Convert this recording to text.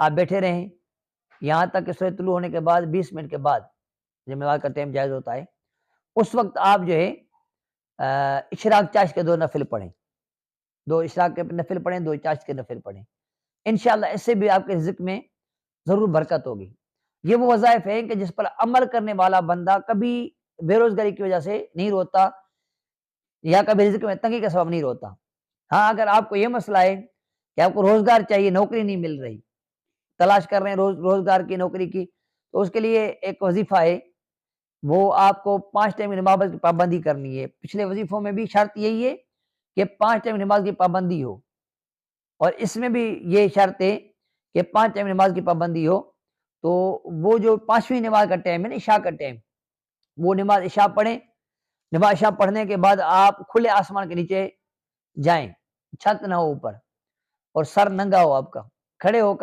آپ بیٹھے رہیں یہاں تک کہ سورج طلوع ہونے کے بعد 20 منٹ کے بعد جب نماز کا ٹائم جائز ہوتا ہے، اس وقت آپ جو ہے اشراق چاشت کے 2 نفل پڑھیں، 2 اشراق کے نفل پڑھیں، 2 چاشت کے نفل پڑھیں، انشاءاللہ اس سے بھی آپ کے رزق میں ضرور برکت ہوگی۔ یہ وہ وظائف ہیں کہ جس پر عمل کرنے والا بندہ کبھی بے روزگاری کی وجہ سے نہیں روتا یا کبھی رزق میں تنگی کا سبب نہیں روتا۔ ہاں اگر آپ کو یہ مسئلہ ہے کہ آپ کو روزگار چاہیے، نوکری نہیں مل رہی، تلاش کر رہے ہیں روزگار کی، نوکری کی، تو اس کے لیے ایک وظیفہ ہے، وہ آپ کو 5 ٹائم کی نماز کی پابندی کرنی ہے۔ پچھلے وظیفوں میں بھی شرط یہی ہے کہ 5 ٹائم نماز کی پابندی ہو، اور اس میں بھی یہ شرط ہے کہ 5 ٹائم نماز کی پابندی ہو۔ تو وہ جو 5ویں نماز کا ٹائم ہے نا، عشاء کا ٹائم، وہ نماز عشاء پڑھیں۔ نماز عشاء پڑھنے کے بعد آپ کھلے آسمان کے نیچے جائیں، چھت نہ ہو اوپر، اور سر ننگا ہو آپ کا، کھڑے ہو کر